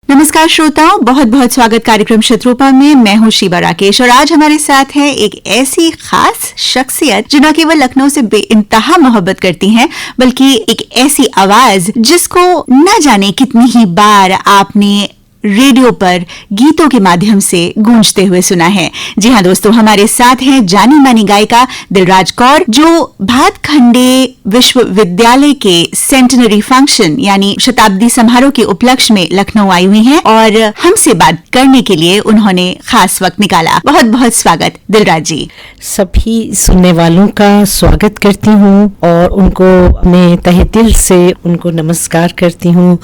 नमस्कार श्रोताओं, बहुत बहुत स्वागत कार्यक्रम शत्रुपा में। मैं हूं शिवा राकेश और आज हमारे साथ है एक ऐसी खास शख्सियत जो न केवल लखनऊ से बेइंतहा मोहब्बत करती हैं, बल्कि एक ऐसी आवाज जिसको न जाने कितनी ही बार आपने रेडियो पर गीतों के माध्यम से गूंजते हुए सुना है। जी हाँ दोस्तों, हमारे साथ हैं जानी मानी गायिका दिलराज कौर, जो भातखंडे विश्वविद्यालय के सेंटेनरी फंक्शन यानी शताब्दी समारोह के उपलक्ष्य में लखनऊ आई हुई हैं और हमसे बात करने के लिए उन्होंने खास वक्त निकाला। बहुत बहुत स्वागत दिलराज जी। सभी सुनने वालों का स्वागत करती हूँ और उनको अपने तहे दिल से उनको नमस्कार करती हूँ,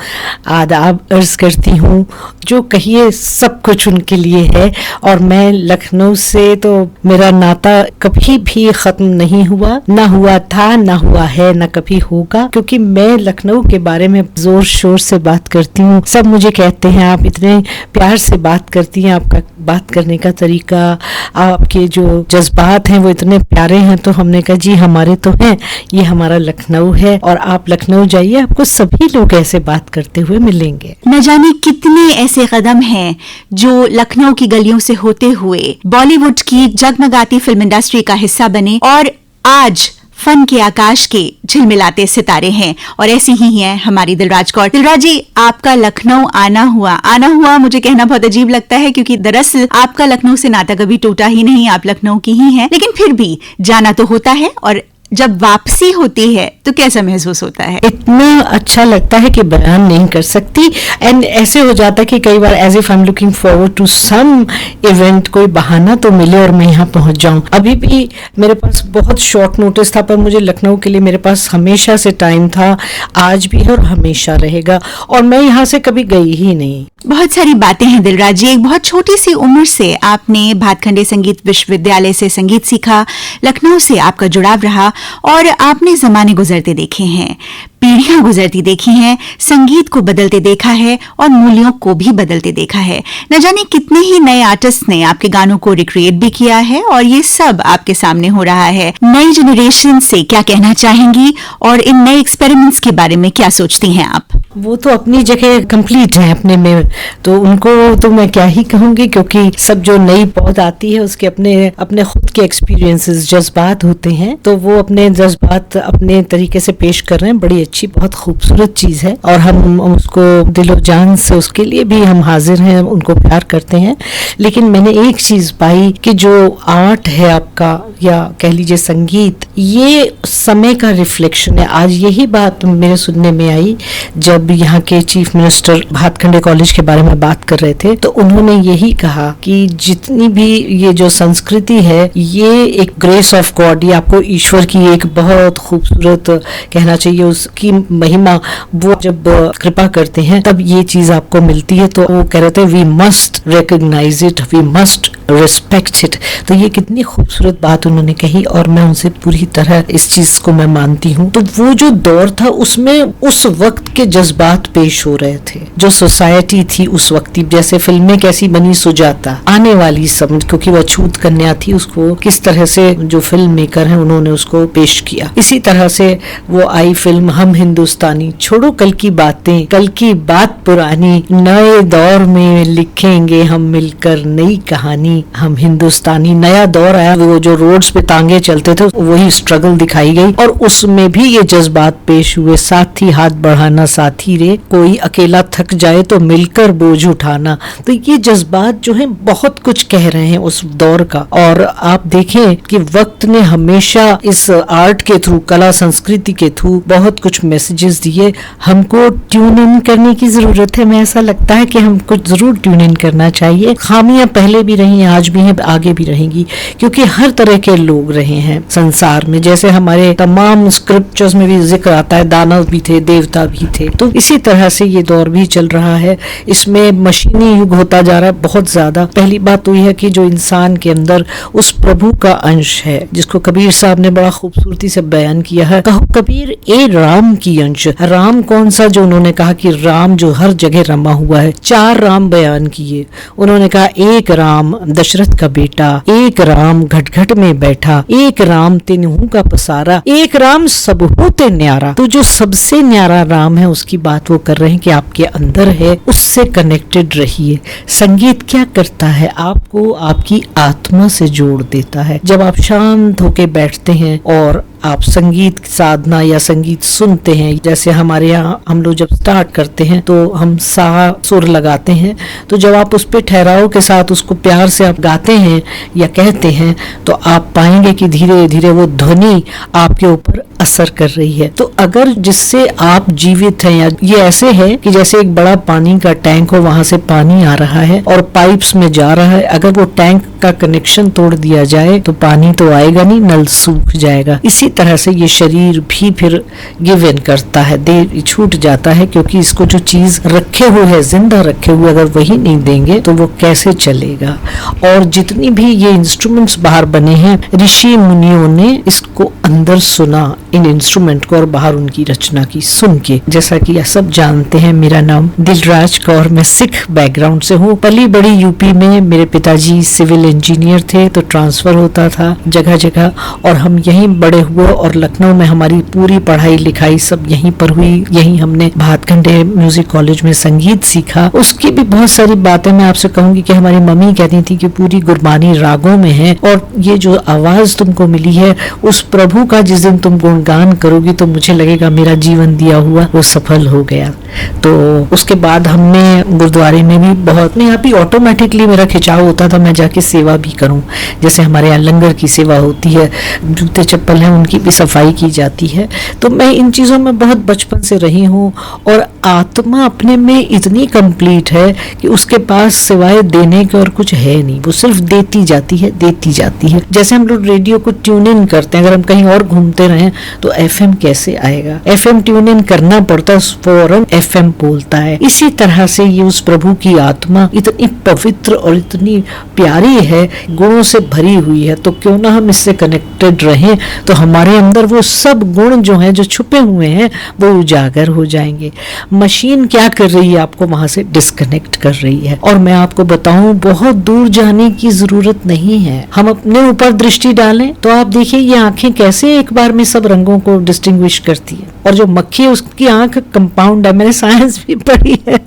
आदाब अर्ज करती हूँ। जो कहिए सब कुछ उनके लिए है और मैं लखनऊ से तो मेरा नाता कभी भी खत्म नहीं हुआ, ना हुआ था, ना हुआ है, ना कभी होगा, क्योंकि मैं लखनऊ के बारे में जोर शोर से बात करती हूँ। सब मुझे कहते हैं आप इतने प्यार से बात करती हैं, आपका बात करने का तरीका, आपके जो जज्बात हैं वो इतने प्यारे हैं। तो हमने कहा जी हमारे तो हैं, ये हमारा लखनऊ है और आप लखनऊ जाइए, आपको सभी लोग ऐसे बात करते हुए मिलेंगे। न जाने कितने ऐसे कदम हैं जो लखनऊ की गलियों से होते हुए बॉलीवुड की जगमगाती फिल्म इंडस्ट्री का हिस्सा बने और आज फन के आकाश के झिलमिलाते सितारे हैं। और ऐसी ही हैं हमारी दिलराज कौर। दिलराज जी, आपका लखनऊ आना हुआ मुझे कहना बहुत अजीब लगता है, क्योंकि दरअसल आपका लखनऊ से नाता कभी टूटा ही नहीं, आप लखनऊ की ही हैं, लेकिन फिर भी जाना तो होता है और जब वापसी होती है तो कैसा महसूस होता है? इतना अच्छा लगता है कि बयान नहीं कर सकती। एंड ऐसे हो जाता है कि कई बार as if I am looking forward to some event, कोई बहाना तो मिले और मैं यहाँ पहुंच जाऊं। अभी भी मेरे पास बहुत शॉर्ट नोटिस था, पर मुझे लखनऊ के लिए मेरे पास हमेशा से टाइम था, आज भी है और हमेशा रहेगा, और मैं यहाँ से कभी गई ही नहीं। बहुत सारी बातें हैं दिलराज जी। एक बहुत छोटी सी उम्र से आपने भातखंडे संगीत विश्वविद्यालय से संगीत सीखा, लखनऊ से आपका जुड़ाव रहा और आपने जमाने गुजरते देखे हैं, पीढ़ियां गुजरती देखी हैं, संगीत को बदलते देखा है और मूल्यों को भी बदलते देखा है। न जाने कितने ही नए आर्टिस्ट ने आपके गानों को रिक्रिएट भी किया है और ये सब आपके सामने हो रहा है। नई जनरेशन से क्या कहना चाहेंगी और इन नए एक्सपेरिमेंट्स के बारे में क्या सोचती हैं आप? वो तो अपनी जगह कंप्लीट है अपने में, तो उनको तो मैं क्या ही कहूंगी, क्योंकि सब जो नई पौध आती है उसके अपने खुद के एक्सपीरियंसेस, जज्बात होते हैं, तो वो अपने जज्बात अपने तरीके से पेश कर रहे हैं। बड़ी अच्छी, बहुत खूबसूरत चीज है और हम उसको दिलो जान से, उसके लिए भी हम हाजिर हैं, उनको प्यार करते हैं। लेकिन मैंने एक चीज पाई कि जो आर्ट है आपका, या कह लीजिए संगीत, ये समय का रिफ्लेक्शन है। आज यही बात मेरे सुनने में आई जब यहाँ के चीफ मिनिस्टर भातखंडे कॉलेज के बारे में बात कर रहे थे, तो उन्होंने यही कहा कि जितनी भी ये जो संस्कृति है, ये एक ग्रेस ऑफ गॉड, ये आपको ईश्वर की एक बहुत खूबसूरत, कहना चाहिए उसकी महिमा, वो जब कृपा करते हैं तब ये चीज आपको मिलती है। तो वो कह रहे थे we must recognise it, we must respect it. तो ये कितनी खूबसूरत बात उन्होंने कही और मैं उनसे पूरी तरह इस चीज को मैं मानती हूँ। तो वो जो दौर था उसमें उस वक्त के जज्बात पेश हो रहे थे, जो सोसाइटी थी उस वक्त, जैसे फिल्में कैसी बनी, सुजाता, आने वाली समझ, क्योंकि वो अछूत कन्या थी, उसको किस तरह से जो फिल्म मेकर हैं उन्होंने उसको पेश किया। इसी तरह से वो आई फिल्म हम हिंदुस्तानी, छोड़ो कल की बातें, कल की बात पुरानी, नए दौर में लिखेंगे हम मिलकर नई कहानी, हम हिंदुस्तानी। नया दौर आया, वो जो रोड्स पे तांगे चलते थे वही स्ट्रगल दिखाई गई और उसमें भी ये जज्बात पेश हुए। साथी हाथ बढ़ाना साथी रे, कोई अकेला थक जाए तो मिलकर बोझ उठाना। तो ये जज्बात जो है बहुत कुछ कह रहे हैं उस दौर का। और आप देखें कि वक्त ने हमेशा इस आर्ट के थ्रू, कला संस्कृति के थ्रू बहुत कुछ मैसेजेस दिए। हमको ट्यून इन करने की जरूरत है। मैं ऐसा लगता है कि हमको जरूर ट्यून इन करना चाहिए। खामियां पहले भी रही, आज भी हैं, आगे भी रहेंगी, क्योंकि हर तरह के लोग रहे हैं संसार में। जैसे हमारे तमाम स्क्रिप्चर्स में भी जिक्र आता है, दानव भी थे, देवता भी थे, तो इसी तरह से ये दौर भी चल रहा है। इसमें मशीनी युग होता जा रहा है बहुत ज्यादा। पहली बात तो यह है कि जो इंसान के अंदर उस प्रभु का अंश है, जिसको कबीर साहब ने बड़ा खूबसूरती से बयान किया है, कहो कबीर ए राम की अंश। राम कौन सा? जो उन्होंने कहा कि राम जो हर जगह रमा हुआ है। 4 राम बयान किए उन्होंने कहा, एक राम दशरथ का बेटा, एक राम घट घट में बैठा, एक राम तिन्हू का पसारा, एक राम सबहु ते न्यारा। तो जो सबसे न्यारा राम है उसकी बात वो कर रहे हैं कि आपके अंदर है, उससे कनेक्टेड रहिए। संगीत क्या करता है? आपको आपकी आत्मा से जोड़ देता है। जब आप शांत होके बैठते हैं और आप संगीत साधना या संगीत सुनते हैं, जैसे हमारे यहाँ हम लोग जब स्टार्ट करते हैं तो हम सा सुर लगाते हैं, तो जब आप उस पे ठहराव के साथ उसको प्यार से आप गाते हैं या कहते हैं तो आप पाएंगे कि धीरे धीरे वो ध्वनि आपके ऊपर असर कर रही है। तो अगर जिससे आप जीवित हैं, या ये ऐसे है कि जैसे एक बड़ा पानी का टैंक हो, वहां से पानी आ रहा है और पाइप्स में जा रहा है, अगर वो टैंक का कनेक्शन तोड़ दिया जाए तो पानी तो आएगा नहीं, नल सूख जाएगा। इसी तरह से ये शरीर भी फिर गिव इन करता है, दे छूट जाता है, क्योंकि इसको जो चीज रखे हुए है, जिंदा रखे हुए, अगर वही नहीं देंगे तो वो कैसे चलेगा। और जितनी भी ये इंस्ट्रूमेंट्स बाहर बने हैं, ऋषि मुनियों ने इसको अंदर सुना, इन इंस्ट्रूमेंट को, और बाहर उनकी रचना की सुन के। जैसा कि आप सब जानते हैं, मेरा नाम दिलराज कौर, मैं सिख बैकग्राउंड से हूँ। पली बड़ी यूपी में, मेरे पिताजी सिविल इंजीनियर थे, तो ट्रांसफर होता था जगह जगह, और हम यहीं बड़े हुए, और लखनऊ में हमारी पूरी पढ़ाई लिखाई सब यहीं पर हुई। यहीं हमने भातखंडे म्यूजिक कॉलेज में संगीत सीखा। उसकी भी बहुत सारी बातें मैं आपसे कहूंगी कि हमारी मम्मी कहती थी कि पूरी गुरबानी रागों में है, और ये जो आवाज तुमको मिली है उस प्रभु का, जिस दिन तुम गुणगान करोगी तो मुझे लगेगा मेरा जीवन दिया हुआ वो सफल हो गया। तो उसके बाद हमने गुरुद्वारे में भी बहुत, यहाँ भी ऑटोमेटिकली मेरा खिंचाव होता था मैं जाके सेवा भी करूं। जैसे हमारे यहाँ लंगर की सेवा होती है, जूते चप्पल हैं उनकी भी सफाई की जाती है। तो मैं इन चीज़ों में बहुत बचपन से रही हूँ, और आत्मा अपने में इतनी कंप्लीट है कि उसके पास सिवाय देने के और कुछ है नहीं, वो सिर्फ देती जाती है, देती जाती है। जैसे हम लोग रेडियो को ट्यून इन करते हैं, अगर हम कहीं और घूमते रहें तो एफएम कैसे आएगा? एफएम ट्यून इन करना पड़ता है, फौरन एफएम बोलता है। इसी तरह से ये उस प्रभु की आत्मा इतनी पवित्र और इतनी प्यारी है, गुणों से भरी हुई है, तो क्यों ना हम इससे कनेक्टेड रहें, तो हमारे अंदर वो सब गुण जो हैं, जो छुपे हुए हैं, वो उजागर हो जाएंगे। मशीन क्या कर रही है? आपको वहां से डिस्कनेक्ट कर रही है। और मैं आपको बताऊं, बहुत दूर जाने की जरूरत नहीं है। हम अपने ऊपर दृष्टि डालें तो आप देखिए ये आंखें कैसे एक बार में सब रंगों को डिस्टिंग्विश करती है। और जो मक्खी है उसकी आंख कंपाउंड है, मैंने साइंस भी पढ़ी है,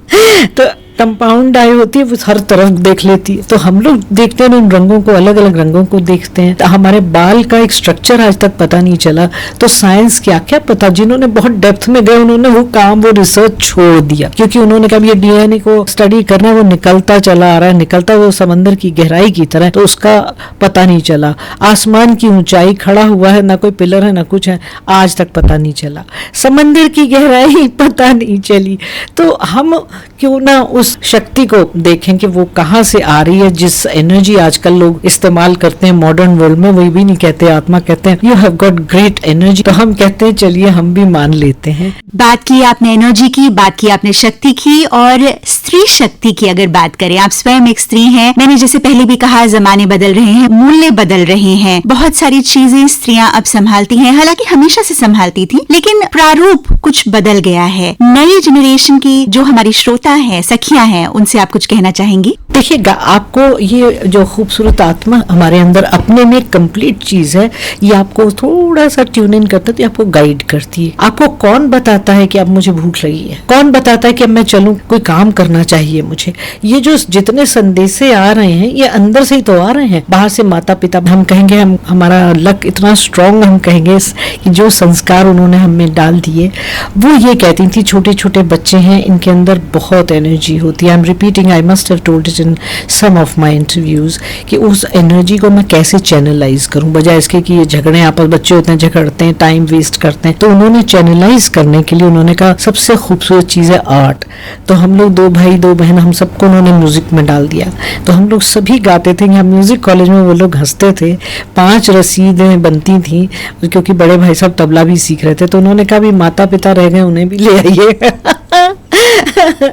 तो कंपाउंड आई होती है, वो हर तरफ देख लेती है। तो हम लोग देखते हैं उन रंगों को, अलग अलग रंगों को देखते हैं। तो हमारे बाल का एक स्ट्रक्चर आज तक पता नहीं चला, तो साइंस क्या क्या पता। जिन्होंने बहुत डेप्थ में गए उन्होंने वो काम, वो रिसर्च छोड़ दिया, क्योंकि उन्होंने कहा ये डीएनए को स्टडी करना, वो निकलता चला आ रहा है, निकलता वो समंदर की गहराई की तरह, तो उसका पता नहीं चला। आसमान की ऊंचाई खड़ा हुआ है, ना कोई पिलर है ना कुछ है, आज तक पता नहीं चला। समंदर की गहराई पता नहीं चली। तो हम क्यों ना उस शक्ति को देखें कि वो कहाँ से आ रही है। जिस एनर्जी आजकल लोग इस्तेमाल करते हैं मॉडर्न वर्ल्ड में, वही भी नहीं कहते आत्मा, कहते हैं you have got great energy. तो हम कहते हैं चलिए हम भी मान लेते हैं। बात की आपने एनर्जी की, बात की आपने शक्ति की, और स्त्री शक्ति की अगर बात करें, आप स्वयं एक स्त्री हैं। मैंने जैसे पहले भी कहा, जमाने बदल रहे हैं, मूल्य बदल रहे हैं, बहुत सारी चीजें स्त्रियां अब संभालती हैं, हालांकि हमेशा से संभालती थी, लेकिन प्रारूप कुछ बदल गया है। नई जनरेशन की जो हमारी श्रोता है, सखियां हैं, उनसे आप कुछ कहना चाहेंगी? देखिएगा, आपको ये जो खूबसूरत आत्मा हमारे अंदर अपने में कंप्लीट चीज है, ये आपको थोड़ा सा ट्यून इन करता है, तो आपको गाइड करती है। आपको कौन बताता है कि अब मुझे भूख लगी है? कौन बताता है कि अब मैं चलूं, कोई काम करना चाहिए मुझे? ये जो जितने संदेश आ रहे हैं, ये अंदर से ही तो आ रहे हैं। बाहर से माता पिता, हम कहेंगे हमारा लक इतना स्ट्रांग, हम कहेंगे कि जो संस्कार उन्होंने हमें डाल दिए, वो ये कहती थी छोटे छोटे बच्चे हैं, इनके अंदर बहुत एनर्जी होती है। I am repeating, I must have told it in some of my interviews, कि उस एनर्जी को मैं कैसे चैनलाइज करूं, बजाय इसके कि ये झगड़े, आपस बच्चे होते हैं झगड़ते हैं, टाइम वेस्ट करते हैं। तो उन्होंने चैनलाइज करने के लिए उन्होंने कहा सबसे खूबसूरत चीज है आर्ट। तो हम लोग 2 भाई 2 बहन, हम सबको उन्होंने म्यूजिक में डाल दिया। तो हम लोग सभी गाते थे। हम म्यूजिक कॉलेज में वो लोग हंसते थे, 5 रसीदें बनती थी, क्योंकि बड़े भाई साहब तबला भी सीख रहे थे। तो उन्होंने कहा भी माता पिता रह गए, उन्हें भी ले आइए।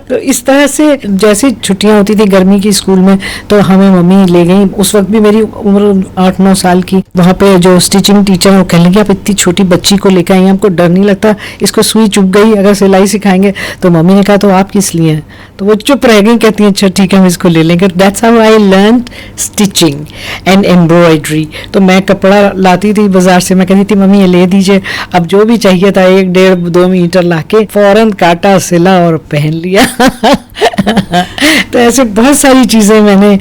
तो इस तरह से जैसे छुट्टियां होती थी गर्मी की स्कूल में, तो हमें मम्मी ले गई। उस वक्त भी मेरी उम्र 8-9 साल की। वहाँ पे जो स्टिचिंग टीचर वो कहने लगी आप इतनी छोटी बच्ची को लेकर आई, हमको डर नहीं लगता, इसको सुई चुभ गई अगर सिलाई सिखाएंगे। तो मम्मी ने कहा तो आप किस लिए हैं, तो वो चुप रह गई, कहती हैं अच्छा ठीक है हम इसको ले लेंगे। That's how I learn stitching and embroidery. तो मैं कपड़ा लाती थी बाजार से, मैं कहती थी मम्मी ये ले दीजिए। अब जो भी चाहिए था 1-1.5-2 मीटर लाके फौरन काटा, सिला और पहन लिया। तो ऐसे बहुत सारी चीज़ें मैंने,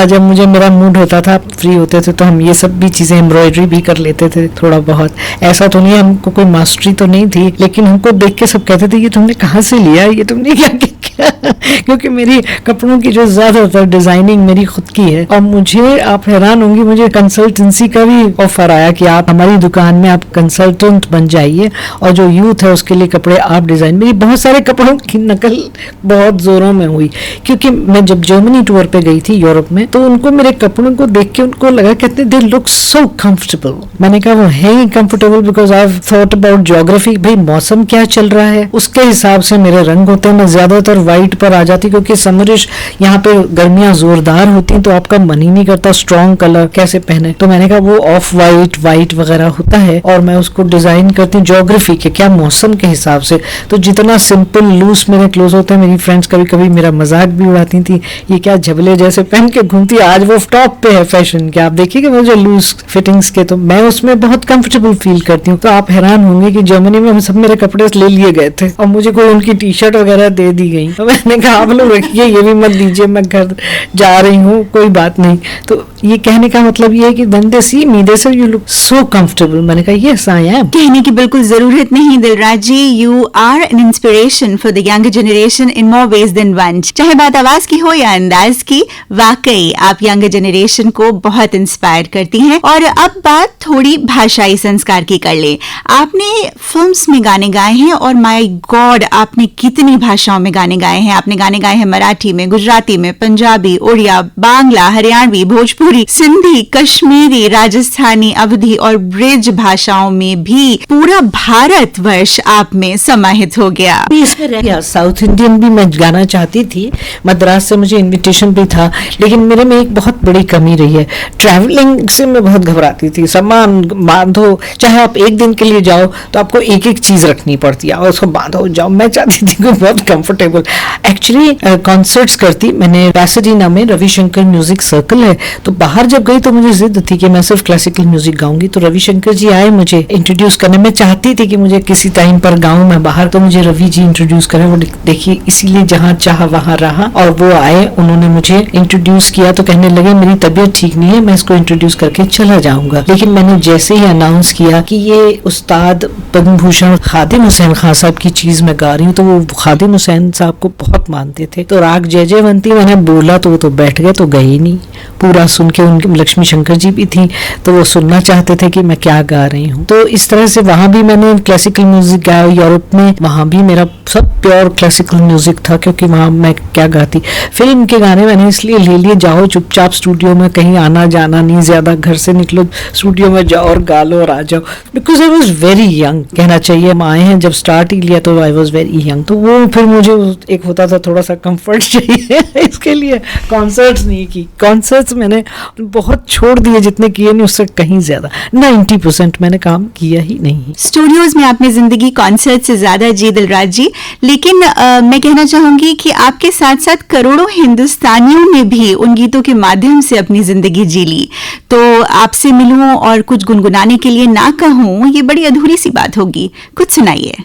जब मुझे मेरा मूड होता था, फ्री होते थे, तो हम ये सब भी चीज़ें एम्ब्रॉयडरी भी कर लेते थे थोड़ा बहुत। ऐसा तो नहीं, हमको कोई मास्टरी तो नहीं थी, लेकिन हमको देख के सब कहते थे ये तुमने कहाँ से लिया, ये तुमने क्या किया। क्योंकि मेरी कपड़ों की जो ज़्यादातर डिज़ाइनिंग मेरी खुद की है। और मुझे, आप हैरान होंगी, मुझे कंसल्टेंसी का भी ऑफर आया कि आप हमारी दुकान में आप कंसल्टेंट बन जाइए और जो यूथ है उसके लिए कपड़े आप डिज़ाइन। मेरी बहुत सारे कपड़ों की नकल बहुत ज़ोरों में हुई, क्योंकि मैं जब जर्मनी टूर पे गई थी यूरोप में, तो उनको मेरे कपड़ों को देख के उनको लगा, कहते दे लुक सो कंफर्टेबल। मैंने कहा वो है ही comfortable because I have thought about geography, भाई मौसम क्या चल रहा है उसके हिसाब से मेरे रंग होते हैं। मैं ज्यादातर व्हाइट पर आ जाती, क्योंकि समरिश यहाँ पे गर्मियां जोरदार होती हैं, तो आपका मन ही नहीं करता स्ट्रॉन्ग कलर कैसे पहने। तो मैंने कहा वो ऑफ वाइट वगैरह होता है और मैं उसको डिजाइन करती हूँ ज्योग्राफी के, क्या मौसम के हिसाब से। तो जितना सिंपल लूज मेरे क्लोज होते हैं, मेरी फ्रेंड्स कभी कभी मेरा मजाक भी उड़ाती थी, ये क्या झबले जैसे पहन के घूमती, आज वो टॉप पे है फैशन के, आप देखिएगा वो जो लूज फिटिंग्स के, तो मैं उसमें बहुत कंफर्टेबल फील करती हूँ। तो आप हैरान होंगे कि जर्मनी में हम सब मेरे कपड़े ले लिए गए थे और मुझे कोई उनकी टी शर्ट वगैरह दे दी गई। तो मैंने कहा आप लोग रखिए, ये भी मत दीजिए, मैं घर जा रही हूँ, कोई बात नहीं। तो ये कहने का मतलब ये है कि when they see me they say you look so comfortable। मैंने कहा yes I am। कहने की बिल्कुल जरूरत नहीं Dilraj ji, you are an inspiration for the young generation in more ways than one. चाहे बात आवाज की हो या अंदाज की, वाकई आप यंग जनरेशन को बहुत इंस्पायर करती हैं। और अब बात थोड़ी भाषाई संस्कार की कर ले। आपने फिल्म्स में गाने गाए हैं और माय गॉड आपने कितनी भाषाओं में गाने गाए हैं। आपने गाने गाए हैं मराठी में, गुजराती में, पंजाबी, उड़िया, बांग्ला, हरियाणवी, भोजपुरी, सिंधी, कश्मीरी, राजस्थानी, अवधी और ब्रिज भाषाओं में भी पूरा भारतवर्ष आप में समाहित हो गया। इसमें रह गया। साउथ इंडियन भी मैं गाना चाहती थी, मद्रास से मुझे इनविटेशन भी था, लेकिन मेरे में एक बहुत बड़ी कमी रही है, ट्रैवलिंग से मैं बहुत घबराती थी। सामान बांधो, चाहे आप एक दिन के लिए जाओ तो आपको एक एक चीज रखनी पड़ती है और उसको बांधो जाओ। मैं चाहती थी कि बहुत कंफर्टेबल। एक्चुअली कॉन्सर्ट्स करती मैंने पैसाडीना में, रविशंकर म्यूजिक सर्कल है, तो बाहर जब गई तो मुझे जिद थी कि मैं सिर्फ क्लासिकल म्यूजिक गाऊंगी। तो रविशंकर जी आए मुझे इंट्रोड्यूस करने, मैं चाहती थी कि मुझे किसी टाइम पर गाऊं मैं बाहर, तो मुझे रवि जी इंट्रोड्यूस करें। वो देखिए इसीलिए जहाँ चाह वहां रहा, और वो आए, उन्होंने मुझे इंट्रोड्यूस किया तो कहने लगे मेरी तबीयत ठीक नहीं है, मैं इसको इंट्रोड्यूस करके चला जाऊंगा। लेकिन मैंने जैसे ही अनाउंस किया कि ये उस्ताद पद्म भूषण खादिम हुसैन खान साहब की चीज मैं गा रही हूँ, तो वो खादिम हुसैन साहब को बहुत मानते थे। तो राग जय जयवंती मैंने बोला तो वो तो बैठ गए, तो गए ही नहीं। पूरा सुन के, उनके लक्ष्मी शंकर जी भी थी तो वो सुनना चाहते थे कि मैं क्या गा रही हूँ। तो इस तरह से वहां भी मैंने क्लासिकल म्यूजिक गाया। यूरोप में वहां भी मेरा सब प्योर क्लासिकल म्यूजिक था, क्योंकि वहां मैं क्या गाती। फिल्म के गाने मैंने इसलिए ले लिए, जाओ चुपचाप स्टूडियो में, कहीं आना जाना नहीं ज्यादा, घर से निकलो स्टूडियो में जाओ और गा लो और आ जाओ। Because I was very young, कहना चाहिए हम आए हैं जब स्टार्ट ही लिया तो आई वॉज वेरी यंग। तो वो फिर मुझे एक होता था थोड़ा सा कंफर्ट चाहिए, इसके लिए कॉन्सर्ट्स नहीं की। कॉन्सर्ट्स मैंने बहुत छोड़ दिए, जितने किए नहीं उससे कहीं ज्यादा, 90% मैंने काम किया ही नहीं। स्टूडियोज में आपने जिंदगी कॉन्सर्ट से ज्यादा जी दिलराज जी, लेकिन मैं कहना चाहूंगी कि आपके साथ साथ करोड़ों हिंदुस्तानियों ने भी उन गीतों के माध्यम से अपनी जिंदगी जी ली। तो आपसे मिलूं और कुछ गुनगुनाने के लिए ना कहूं, ये बड़ी अधूरी सी बात होगी। कुछ सुनाइए।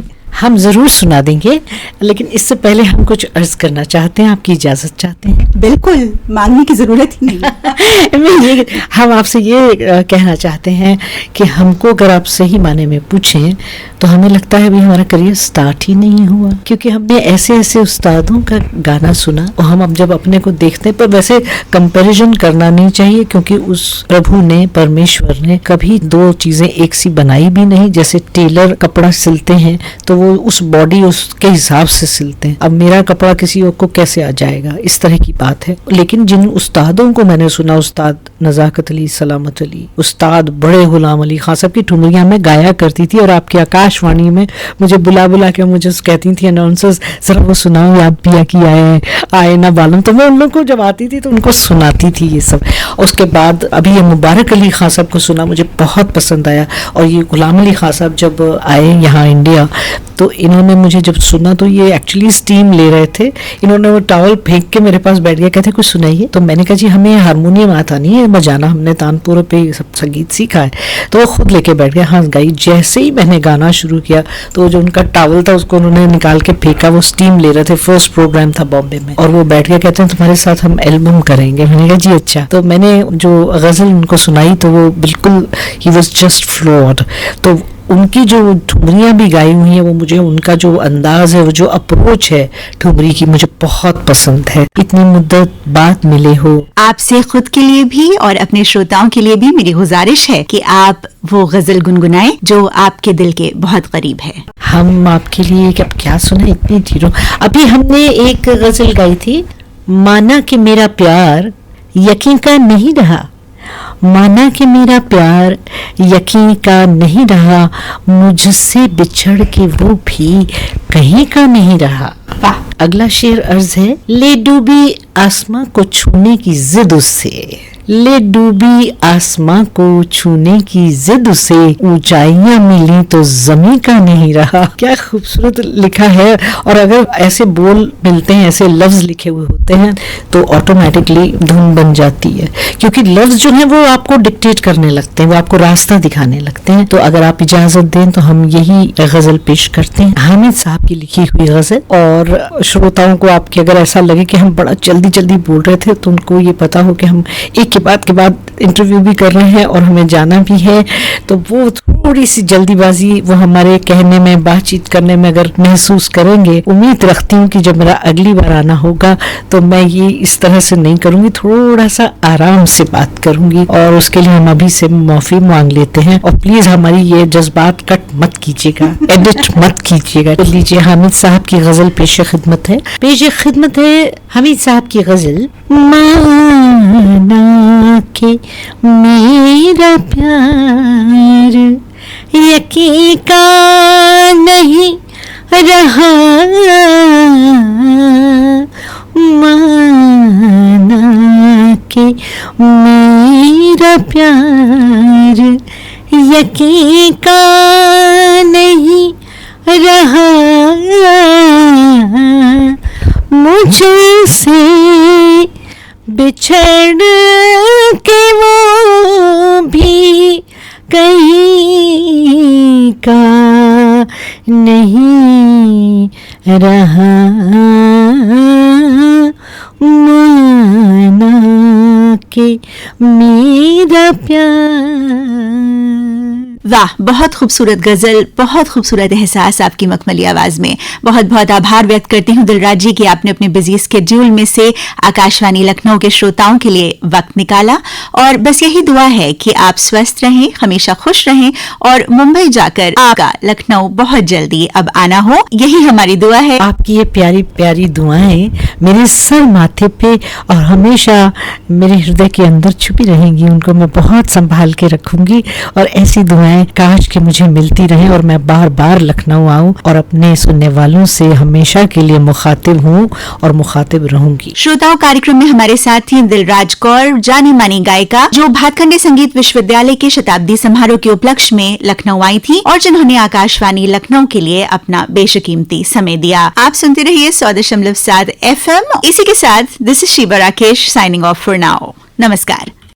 हम जरूर सुना देंगे, लेकिन इससे पहले हम कुछ अर्ज करना चाहते हैं, आपकी इजाजत चाहते हैं। बिल्कुल, मांगने की जरूरत ही नहीं। हम आपसे ये कहना चाहते हैं कि हमको अगर आप सही माने में पूछें तो हमें लगता है अभी हमारा करियर स्टार्ट ही नहीं हुआ, क्योंकि हमने ऐसे ऐसे उस्तादों का गाना सुना और हम अब जब अपने को देखते हैं, पर वैसे कंपैरिजन करना नहीं चाहिए, क्योंकि उस प्रभु ने, परमेश्वर ने कभी दो चीजें एक सी बनाई भी नहीं। जैसे टेलर कपड़ा सिलते हैं तो वो उस बॉडी उसके हिसाब से सिलते हैं, अब मेरा कपड़ा किसी और को कैसे आ जाएगा, इस तरह की बात है। लेकिन जिन उस्तादों को मैंने सुना, उस्ताद नजाकत अली, सलामत अली, उस्ताद बड़े गुलाम अली खान साहब की ठुमरियां मैं गाया करती थी और आपकी आकाशवाणी में मुझे बुला बुला के मुझे कहती थी अनाउंसर्स, जरा वो सुनाओ याद पिया की आए ना बालम। तो मैं उन लोगों को जब आती थी तो उनको सुनाती थी ये सब। उसके बाद अभी ये मुबारक अली खान साहब को सुना, मुझे बहुत पसंद आया। और ये गुलाम अली खान साहब जब आए यहाँ इंडिया तो इन्होंने मुझे जब सुना तो ये एक्चुअली स्टीम ले रहे थे, इन्होंने वो टॉवल फेंक के मेरे पास बैठ गया, कहते कुछ सुनाइए। तो मैंने कहा जी हमें हारमोनियम आता नहीं है बजाना, हमने तानपुर पे सब संगीत सीखा है। तो वो खुद लेके बैठ गया, हाँ गाई। जैसे ही मैंने गाना शुरू किया तो जो उनका टॉवल था उसको उन्होंने निकाल के फेंका, वो स्टीम ले रहे थे, फर्स्ट प्रोग्राम था बॉम्बे में। और वो बैठ गया, कहते हैं तुम्हारे साथ हम एल्बम करेंगे। मैंने कहा जी अच्छा। तो मैंने जो गजल उनको सुनाई तो वो बिल्कुल ही वॉज जस्ट फ्लोर्ड। तो उनकी जो ठुमरियाँ भी गाई हुई हैं वो मुझे, उनका जो अंदाज है, वो जो अप्रोच है ठुमरी की, मुझे बहुत पसंद है। इतनी मुद्दत बाद मिले हो। आपसे खुद के लिए भी और अपने श्रोताओं के लिए भी मेरी गुजारिश है कि आप वो गजल गुनगुनाएं जो आपके दिल के बहुत करीब है। हम आपके लिए अब क्या सुना, इतनी चीजों। अभी हमने एक गजल गाई थी, माना कि मेरा प्यार यकीन का नहीं रहा, माना कि मेरा प्यार यकीन का नहीं रहा, मुझसे बिछड़ के वो भी कहीं का नहीं रहा। अगला शेर अर्ज है, ले डूबी आसमां को छूने की जिद उससे, ले डूबी आसमां को छूने की जिद से, ऊंचाइयां मिली तो जमीन का नहीं रहा। क्या खूबसूरत लिखा है। और अगर ऐसे बोल मिलते हैं, ऐसे लफ्ज लिखे हुए होते हैं तो ऑटोमेटिकली धुन बन जाती है, क्योंकि लफ्ज जो है वो आपको डिक्टेट करने लगते हैं, वो आपको रास्ता दिखाने लगते हैं। तो अगर आप इजाजत दें तो हम यही गजल पेश करते हैं, हामिद साहब की लिखी हुई गजल। और श्रोताओं को आपके अगर ऐसा लगे कि हम बड़ा जल्दी जल्दी बोल रहे थे तो उनको ये पता हो कि हम एक के बाद इंटरव्यू भी कर रहे हैं और हमें जाना भी है, तो वो थोड़ी सी जल्दीबाजी वो हमारे कहने में, बातचीत करने में अगर महसूस करेंगे। उम्मीद रखती हूँ कि जब मेरा अगली बार आना होगा तो मैं ये इस तरह से नहीं करूंगी, थोड़ा सा आराम से बात करूंगी। और उसके लिए हम अभी से माफी मांग लेते हैं। और प्लीज हमारी ये जज्बात कट मत कीजिएगा, एडिट मत कीजिएगा। तो लीजिए, हामिद साहब की गजल पेश खिदमत है। हामिद साहब की गजल, माना के मेरा प्यार यकीन का नहीं रहा, माना के मेरा प्यार यकीन का नहीं रहा, मुझसे बिछड़ के वो भी कहीं का नहीं रहा, माना के मेरा प्यार। वाह, बहुत खूबसूरत गजल, बहुत खूबसूरत एहसास आपकी मखमली आवाज में। बहुत बहुत आभार व्यक्त करती हूँ दिलराज जी कि आपने अपने बिजी स्केड्यूल में से आकाशवाणी लखनऊ के श्रोताओं के लिए वक्त निकाला। और बस यही दुआ है कि आप स्वस्थ रहें, हमेशा खुश रहें और मुंबई जाकर आपका लखनऊ बहुत जल्दी अब आना हो, यही हमारी दुआ है। आपकी ये प्यारी प्यारी दुआएं मेरे सर माथे पे और हमेशा मेरे हृदय के अंदर छुपी रहेंगी, उनको मैं बहुत संभाल के रखूंगी। और ऐसी दुआएं काश कि मुझे मिलती रहें और मैं बार बार लखनऊ आऊं और अपने सुनने वालों से हमेशा के लिए मुखातिब हूं और मुखातिब रहूंगी। श्रोताओं, कार्यक्रम में हमारे साथ थी दिलराज कौर, जानी मानी गायिका जो भातखंडे संगीत विश्वविद्यालय के शताब्दी समारोह के उपलक्ष्य में लखनऊ आई थी और जिन्होंने आकाशवाणी लखनऊ के लिए अपना बेशकीमती समय दिया। आप सुनते रहिए 100.7 FM। इसी के साथ this is Sheeba Rakesh signing off for now. नमस्कार।